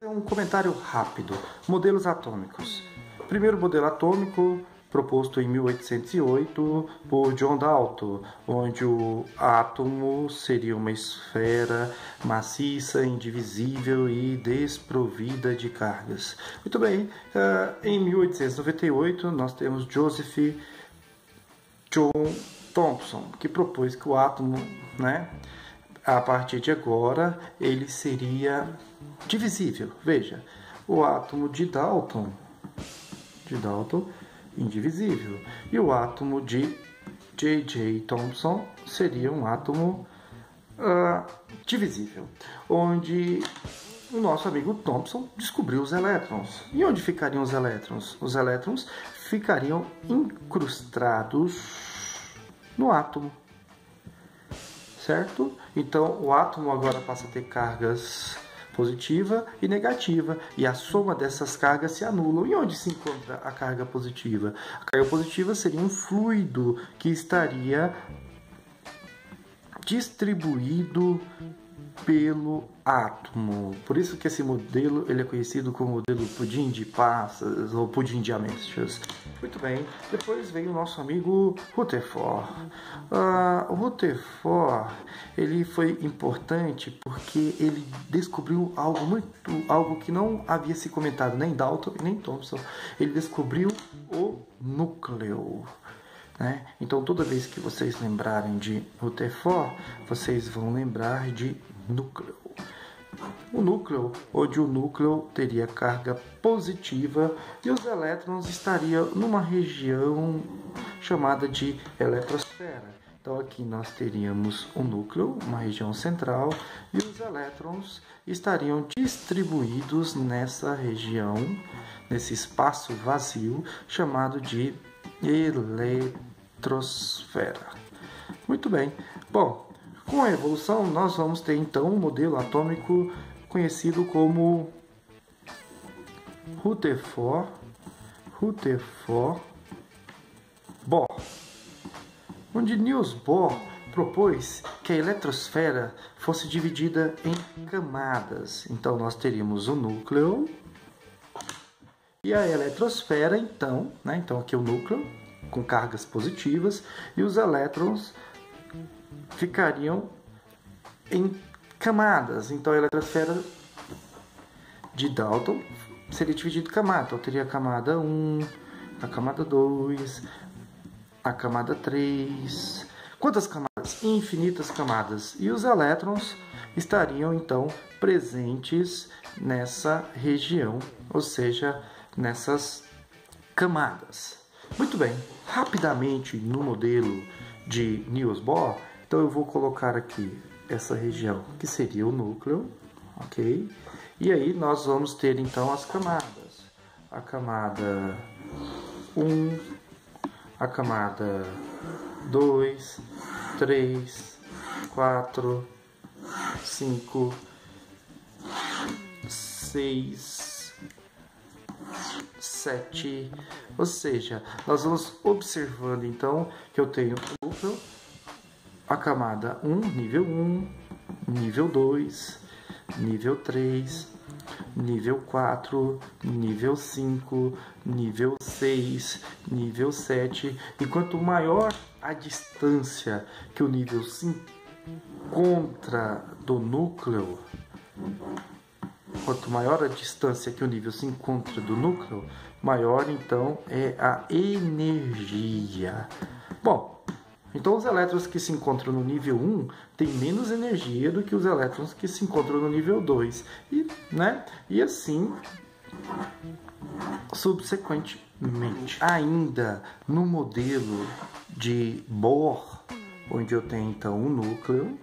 Um comentário rápido. Modelos atômicos. Primeiro modelo atômico proposto em 1808 por John Dalton, onde o átomo seria uma esfera maciça, indivisível e desprovida de cargas. Muito bem, em 1898 nós temos Joseph John Thomson, que propôs que o átomo, a partir de agora, ele seria divisível. Veja, o átomo de Dalton, indivisível, e o átomo de J.J. Thomson seria um átomo divisível, onde o nosso amigo Thomson descobriu os elétrons. E onde ficariam os elétrons? Os elétrons ficariam incrustados no átomo, certo? Então o átomo agora passa a ter cargas positiva e negativa, e a soma dessas cargas se anulam. E onde se encontra a carga positiva? A carga positiva seria um fluido que estaria distribuído pelo átomo. Por isso que esse modelo ele é conhecido como modelo pudim de passas ou pudim de ameixas. Muito bem, depois veio o nosso amigo Rutherford. O Rutherford ele foi importante porque ele descobriu algo que não havia se comentado nem Dalton nem Thomson. Ele descobriu o núcleo. Então, toda vez que vocês lembrarem de Rutherford, vocês vão lembrar de núcleo. O núcleo, onde o núcleo teria carga positiva e os elétrons estariam numa região chamada de eletrosfera. Então, aqui nós teríamos o núcleo, uma região central, e os elétrons estariam distribuídos nessa região, nesse espaço vazio, chamado de eletrosfera. Muito bem. Bom, com a evolução nós vamos ter então um modelo atômico conhecido como Rutherford Bohr, onde Niels Bohr propôs que a eletrosfera fosse dividida em camadas. Então nós teríamos o núcleo e a eletrosfera, então aqui é o núcleo com cargas positivas e os elétrons ficariam em camadas. Então a eletrosfera de Dalton seria dividida em camadas. Então teria a camada 1, a camada 2, a camada 3. Quantas camadas? Infinitas camadas. E os elétrons estariam então presentes nessa região, ou seja, nessas camadas. Muito bem, rapidamente no modelo de Niels Bohr, então eu vou colocar aqui essa região que seria o núcleo, ok? E aí nós vamos ter então as camadas. A camada 1, a camada 2, 3, 4, 5, 6, 7, ou seja, nós vamos observando então que eu tenho o núcleo, a camada 1, nível 1, nível 2, nível 3, nível 4, nível 5, nível 6, nível 7, e quanto maior a distância que o nível se encontra do núcleo, quanto maior a distância que o nível se encontra do núcleo, maior então é a energia. Bom, então os elétrons que se encontram no nível 1 têm menos energia do que os elétrons que se encontram no nível 2. E assim subsequentemente. Ainda no modelo de Bohr, onde eu tenho então o núcleo,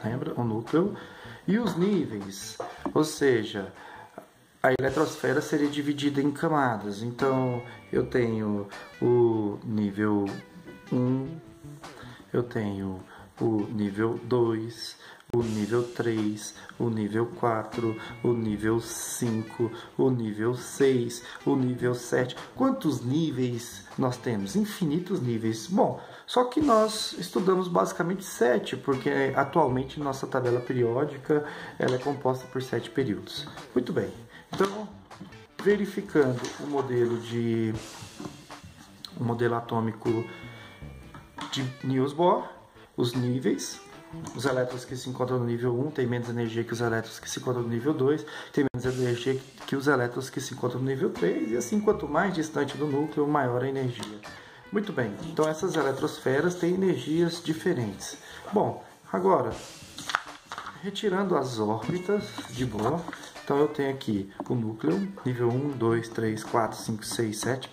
lembra? O núcleo e os níveis, ou seja, a eletrosfera seria dividida em camadas. Então eu tenho o nível 1, eu tenho o nível 2, o nível 3, o nível 4, o nível 5, o nível 6, o nível 7. Quantos níveis nós temos? Infinitos níveis. Bom, Só que nós estudamos basicamente 7, porque atualmente nossa tabela periódica ela é composta por 7 períodos. Muito bem, então verificando o modelo atômico de Niels Bohr, os níveis, os elétrons que se encontram no nível 1 têm menos energia que os elétrons que se encontram no nível 2, têm menos energia que os elétrons que se encontram no nível 3, e assim, quanto mais distante do núcleo, maior a energia. Muito bem, então essas eletrosferas têm energias diferentes. Bom, agora, retirando as órbitas de Bohr, então eu tenho aqui o núcleo, nível 1, 2, 3, 4, 5, 6, 7.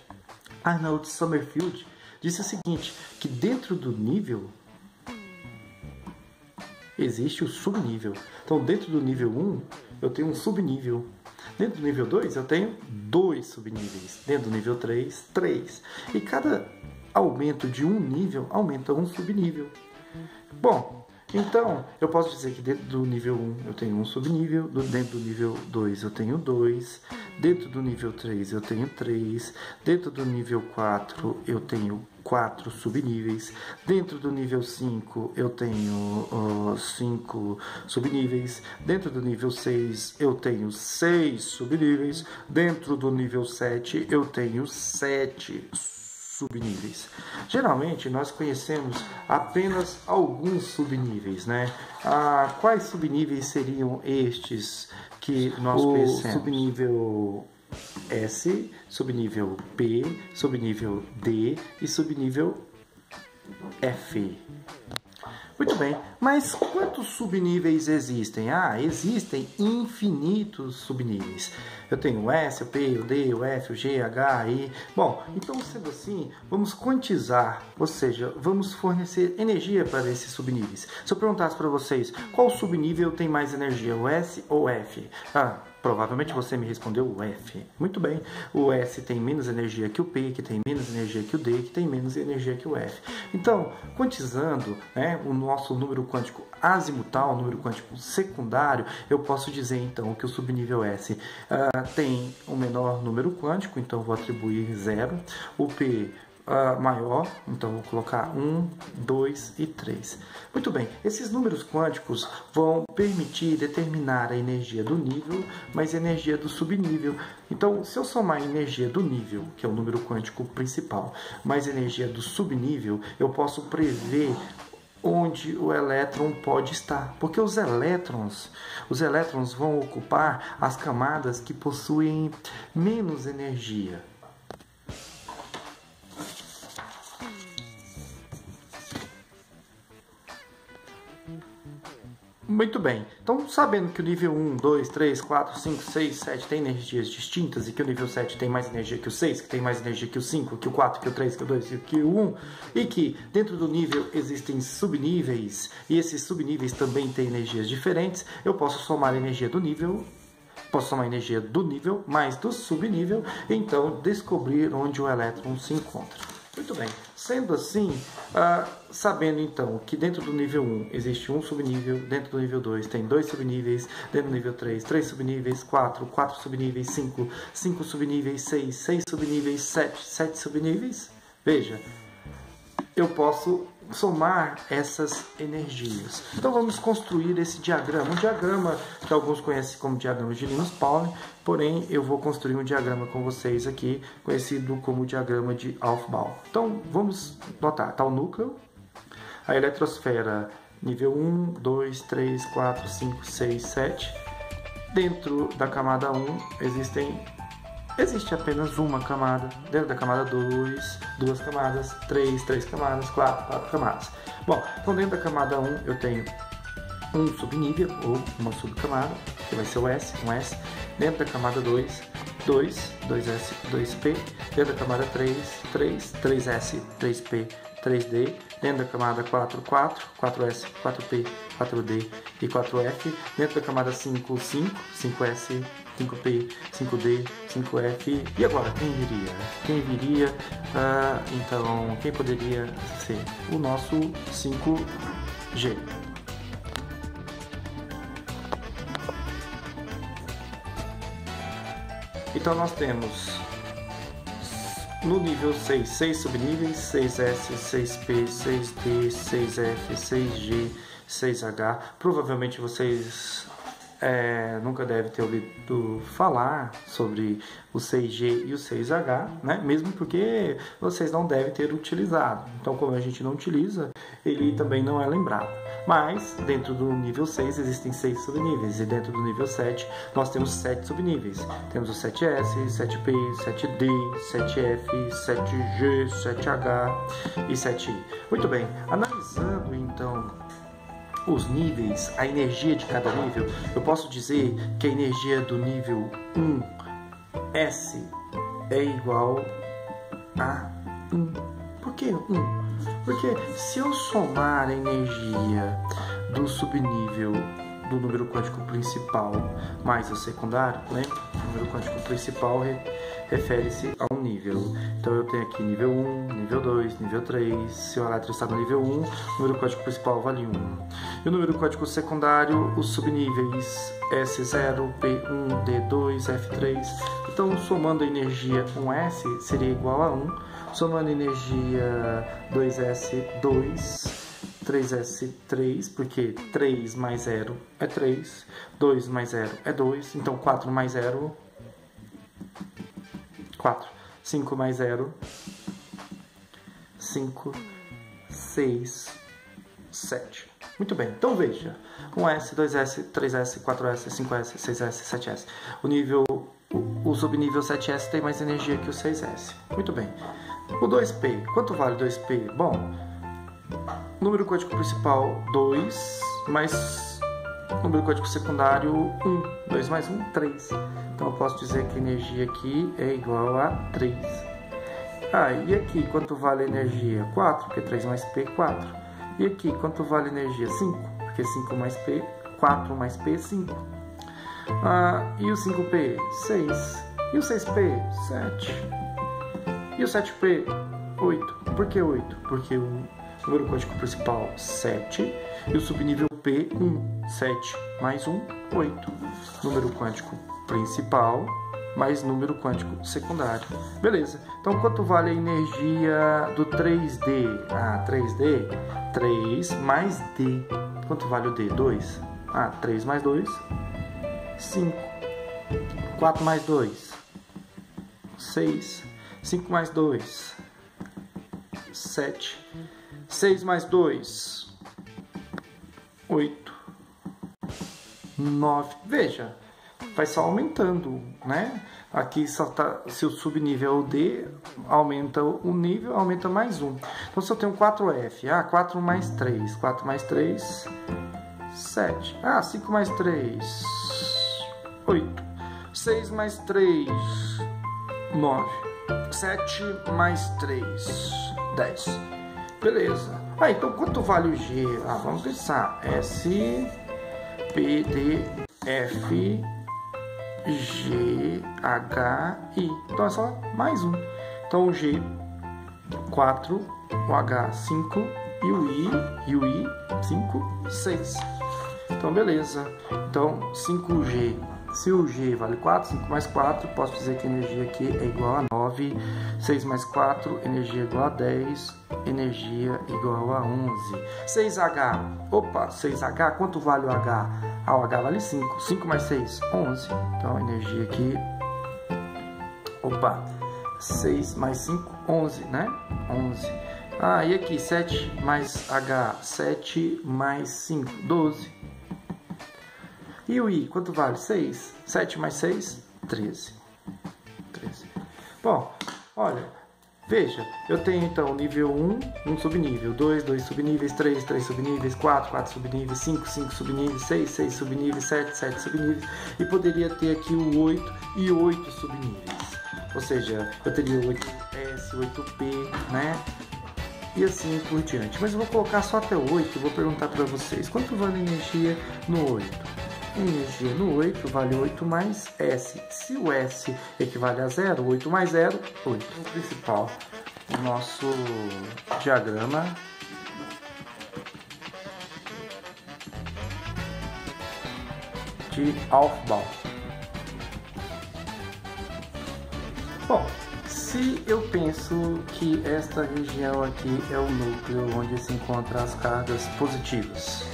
Arnold Sommerfeld disse o seguinte, que dentro do nível existe o subnível. Então, dentro do nível 1, eu tenho um subnível. Dentro do nível 2, eu tenho 2 subníveis. Dentro do nível 3, 3. E cada aumento de um nível aumenta um subnível. Bom, então, eu posso dizer que dentro do nível 1 eu tenho um subnível, dentro do nível 2 eu tenho 2, dentro do nível 3 eu tenho 3, dentro do nível 4 eu tenho 4 subníveis, dentro do nível 5 eu tenho 5 subníveis, dentro do nível 6 eu tenho 6 subníveis, dentro do nível 7 eu tenho 7 subníveis. Geralmente nós conhecemos apenas alguns subníveis, né? Quais subníveis seriam estes que nós conhecemos? Subnível S, subnível P, subnível D e subnível F. Muito bem, mas quantos subníveis existem? Existem infinitos subníveis. Eu tenho o S, o P, o D, o F, o G, H, I. Bom, então sendo assim, vamos quantizar, ou seja, vamos fornecer energia para esses subníveis. Se eu perguntasse para vocês, qual subnível tem mais energia, o S ou o F? Provavelmente você me respondeu o F. Muito bem, o S tem menos energia que o P, que tem menos energia que o D, que tem menos energia que o F. Então, quantizando, né, o nosso número quântico azimutal, o número quântico secundário, eu posso dizer então que o subnível S tem o menor número quântico, então vou atribuir 0. O P maior, então vou colocar 1, 2 e 3. Muito bem, esses números quânticos vão permitir determinar a energia do nível, mais a energia do subnível. Então, se eu somar a energia do nível, que é o número quântico principal, mais a energia do subnível, eu posso prever onde o elétron pode estar, porque os elétrons vão ocupar as camadas que possuem menos energia. Muito bem, então sabendo que o nível 1, 2, 3, 4, 5, 6, 7 tem energias distintas e que o nível 7 tem mais energia que o 6, que tem mais energia que o 5, que o 4, que o 3, que o 2 e que o 1, e que dentro do nível existem subníveis e esses subníveis também têm energias diferentes, eu posso somar a energia do nível, mais do subnível e então descobrir onde o elétron se encontra. Muito bem, sendo assim, sabendo então que dentro do nível 1 existe um subnível, dentro do nível 2 tem 2 subníveis, dentro do nível 3, 3 subníveis, 4 subníveis, 5 subníveis, 6 subníveis, 7 subníveis, veja, eu posso somar essas energias. Então vamos construir esse diagrama, um diagrama que alguns conhecem como diagrama de Linus-Pauling, porém eu vou construir um diagrama com vocês aqui, conhecido como diagrama de Aufbau. Então vamos notar, está o núcleo, a eletrosfera nível 1, 2, 3, 4, 5, 6, 7. Dentro da camada 1 existe apenas uma camada, dentro da camada 2, 2 camadas, 3 camadas, 4 camadas. Bom, então dentro da camada 1 eu tenho um subnível ou uma subcamada, que vai ser o S, um S. Dentro da camada 2, 2S, 2P. Dentro da camada 3, 3S, 3P, 3D. Dentro da camada 4S, 4P, 4D e 4F. Dentro da camada 5, 5S, 5P, 5D, 5F. E agora, quem viria? Então, quem poderia ser? O nosso 5G. Então, nós temos no nível 6, 6 subníveis, 6S, 6P, 6D, 6F, 6G, 6H. Provavelmente vocês nunca devem ter ouvido falar sobre o 6G e o 6H, né? Mesmo porque vocês não devem ter utilizado. Então, como a gente não utiliza, ele também não é lembrado. Mas, dentro do nível 6 existem 6 subníveis, e dentro do nível 7 nós temos 7 subníveis. Temos o 7S, 7P, 7D, 7F, 7G, 7H e 7I. Muito bem, analisando então os níveis, a energia de cada nível, eu posso dizer que a energia do nível 1S é igual a 1. Por que 1? Porque se eu somar a energia do subnível do número quântico principal mais o secundário, lembra? O número quântico principal refere-se a um nível. Então eu tenho aqui nível 1, nível 2, nível 3. Se o elétron está no nível 1, o número quântico principal vale 1. E o número quântico secundário, os subníveis S0, P1, D2, F3. Então, somando a energia 1S seria igual a 1. Somando a energia 2S2, 3S3, porque 3 mais 0 é 3, 2 mais 0 é 2, então 4 mais 0, 4, 5 mais 0, 5, 6, 7. Muito bem, então veja, 1S, 2S, 3S, 4S, 5S, 6S, 7S. O subnível 7S tem mais energia que o 6S. Muito bem. O 2P, quanto vale 2P? Bom, número quântico principal 2, mais número quântico secundário 1. 2 mais 1, 3. Então eu posso dizer que a energia aqui é igual a 3. E aqui quanto vale a energia? 4, porque 3 mais P, 4. E aqui quanto vale a energia? 5, porque 5 mais P, 4 mais P, 5. E o 5P? 6. E o 6P? 7. E o 7P? 8. Por que 8? Porque o número quântico principal 7 e o subnível P 1. 7 mais 1, 8. Número quântico principal mais número quântico secundário. Beleza. Então quanto vale a energia do 3D? 3D, 3 mais D. Quanto vale o D? 2. 3 mais 2, 5. 4 mais 2, 6. 5 mais 2, 7. 6 mais 2, 8. 9. Veja, vai só aumentando, né? Aqui só tá, se o subnível é o D, aumenta o nível, aumenta mais 1. Então se eu tenho 4F, 4 mais 3, 4 mais 3, 7. 5 mais 3, 8. 6 mais 3, 9. 7 mais 3, 10. Beleza. Então quanto vale o G? Vamos pensar. S, P, D, F, G, H, I. Então é só mais um. Então o G, 4, o H, 5 e o I, 5, 6. Então beleza. Então 5G. Se o G vale 4, 5 mais 4, posso dizer que a energia aqui é igual a 9. 6 mais 4, energia igual a 10. Energia igual a 11. 6H. 6H, quanto vale o H? O H vale 5. 5 mais 6, 11. Então a energia aqui... 6 mais 5, 11, né? 11. E aqui, 7 mais H. 7 mais 5, 12. E o I, quanto vale? 6. 7 mais 6, 13. Bom, olha, veja, eu tenho então nível 1, um subnível, 2, 2 subníveis, 3, 3 subníveis, 4, 4 subníveis, 5, 5 subníveis, 6, 6 subníveis, 7, 7 subníveis, e poderia ter aqui o 8 e 8 subníveis. Ou seja, eu teria 8S, 8P, né? E assim por diante. Mas eu vou colocar só até o 8 e vou perguntar para vocês, quanto vale a energia no 8? Energia no 8 vale 8 mais S. Se o S equivale a 0, 8 mais 0, 8. O principal, o nosso diagrama de Aufbau. Bom, se eu penso que esta região aqui é o núcleo onde se encontram as cargas positivas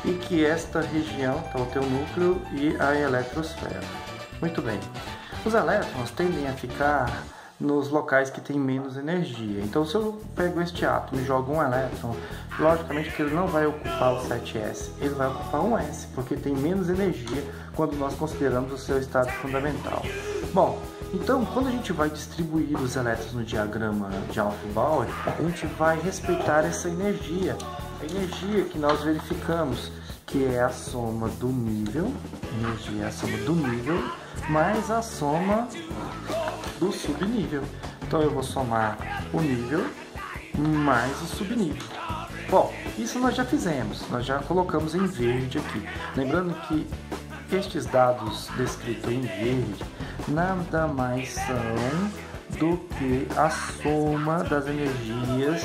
e que esta região é o teu núcleo e a eletrosfera. Muito bem. Os elétrons tendem a ficar nos locais que tem menos energia. Então, se eu pego este átomo e jogo um elétron, logicamente que ele não vai ocupar o 7s, ele vai ocupar um s, porque tem menos energia quando nós consideramos o seu estado fundamental. Bom, então, quando a gente vai distribuir os elétrons no diagrama de Aufbauer, a gente vai respeitar essa energia. A energia que nós verificamos, que é a soma do nível, energia é a soma do nível, mais a soma do subnível. Então eu vou somar o nível mais o subnível. Bom, isso nós já fizemos, nós já colocamos em verde aqui. Lembrando que estes dados descritos em verde nada mais são do que a soma das energias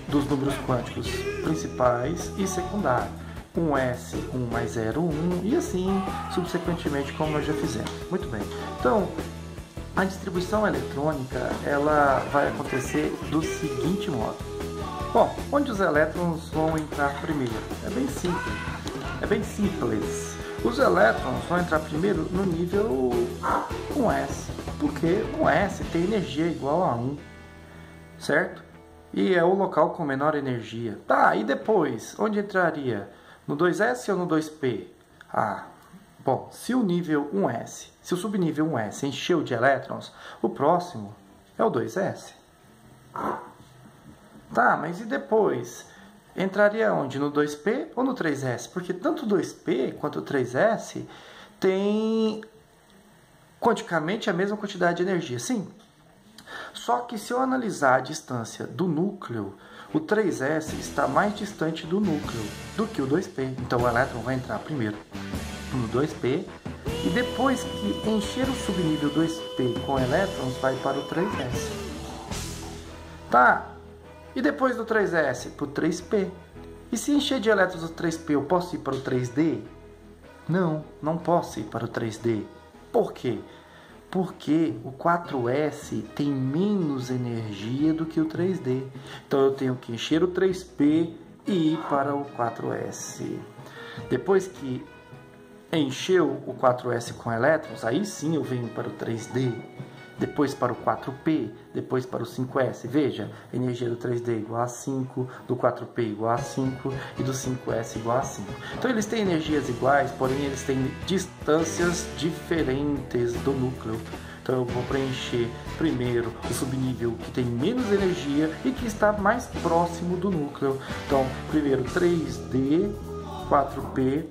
dos números quânticos principais e secundários. 1s, 1 mais 0, 1 e assim subsequentemente, como nós já fizemos. Muito bem. Então, a distribuição eletrônica ela vai acontecer do seguinte modo. Bom, onde os elétrons vão entrar primeiro? É bem simples. É bem simples. Os elétrons vão entrar primeiro no nível 1s, porque 1s tem energia igual a 1, certo? E é o local com menor energia. Tá, e depois? Onde entraria? No 2s ou no 2p? Ah, bom, se o nível 1s, se o subnível 1s encheu de elétrons, o próximo é o 2s. Tá, mas e depois? Entraria onde? No 2p ou no 3s? Porque tanto o 2p quanto o 3s tem quanticamente a mesma quantidade de energia, sim. Só que se eu analisar a distância do núcleo, o 3s está mais distante do núcleo do que o 2p. Então o elétron vai entrar primeiro no 2p e depois que encher o subnível 2p com elétrons, vai para o 3s. Tá, e depois do 3s para o 3p. E se encher de elétrons o 3p, eu posso ir para o 3d? Não, não posso ir para o 3d. Por quê? Porque o 4s tem menos energia do que o 3d. Então eu tenho que encher o 3p e ir para o 4s. Depois que encheu o 4s com elétrons, aí sim eu venho para o 3d. Depois para o 4p, depois para o 5s. Veja, a energia do 3d é igual a 5, do 4p igual a 5 e do 5s igual a 5. Então eles têm energias iguais, porém eles têm distâncias diferentes do núcleo. Então eu vou preencher primeiro o subnível que tem menos energia e que está mais próximo do núcleo. Então, primeiro 3d, 4p,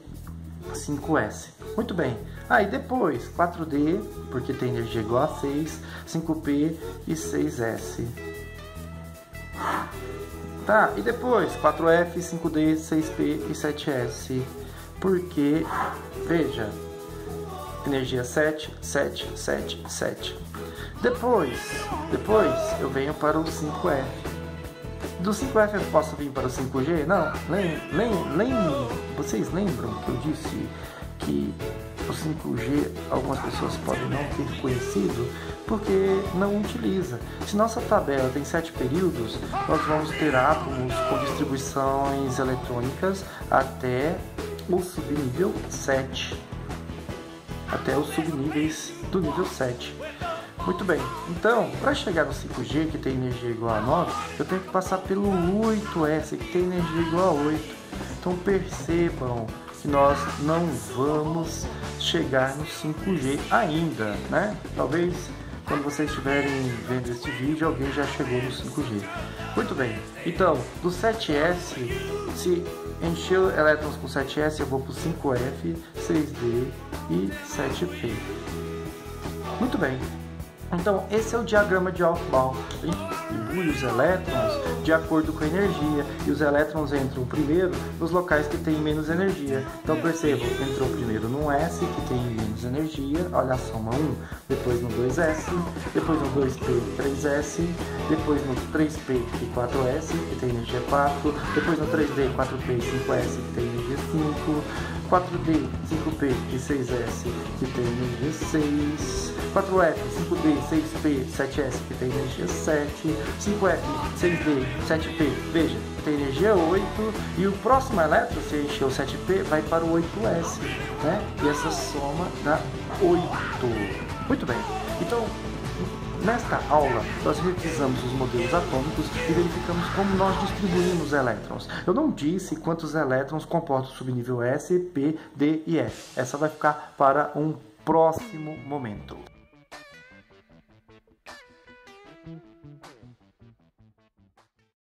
5s. Muito bem. Aí depois 4d, porque tem energia igual a 6, 5p e 6s. Tá, e depois 4f, 5d, 6p e 7s. Porque, veja, energia 7, 7, 7, 7. Depois eu venho para o 5f. Do 5f eu posso vir para o 5G? Não, vocês lembram que eu disse que o 5G algumas pessoas podem não ter conhecido porque não utiliza. Se nossa tabela tem 7 períodos, nós vamos ter átomos com distribuições eletrônicas até o subnível 7. Até os subníveis do nível 7. Muito bem, então, para chegar no 5G, que tem energia igual a 9, eu tenho que passar pelo 8S, que tem energia igual a 8. Então percebam que nós não vamos chegar no 5G ainda, né? Talvez quando vocês estiverem vendo este vídeo, alguém já chegou no 5G. Muito bem, então, do 7S, se encher elétrons com 7S, eu vou para o 5F, 6D e 7P. Muito bem. Então, esse é o diagrama de Aufbau. A gente distribui os elétrons de acordo com a energia. E os elétrons entram primeiro nos locais que têm menos energia. Então, percebam, entrou primeiro no S, que tem menos energia. Olha a soma 1. Depois no 2S. Depois no 2P, 3S. Depois no 3P e 4S, que tem energia 4. Depois no 3D, 4P e 5S, que tem energia 5. 4D, 5P e 6S, que tem energia 6. 4F, 5D, 6P, 7S, que tem energia 7, 5F, 6D, 7P, veja, tem energia 8, e o próximo elétron, se encher o 7P, vai para o 8S, né? E essa soma dá 8. Muito bem, então, nesta aula, nós revisamos os modelos atômicos e verificamos como nós distribuímos elétrons. Eu não disse quantos elétrons comporta o subnível S, P, D e F. Essa vai ficar para um próximo momento.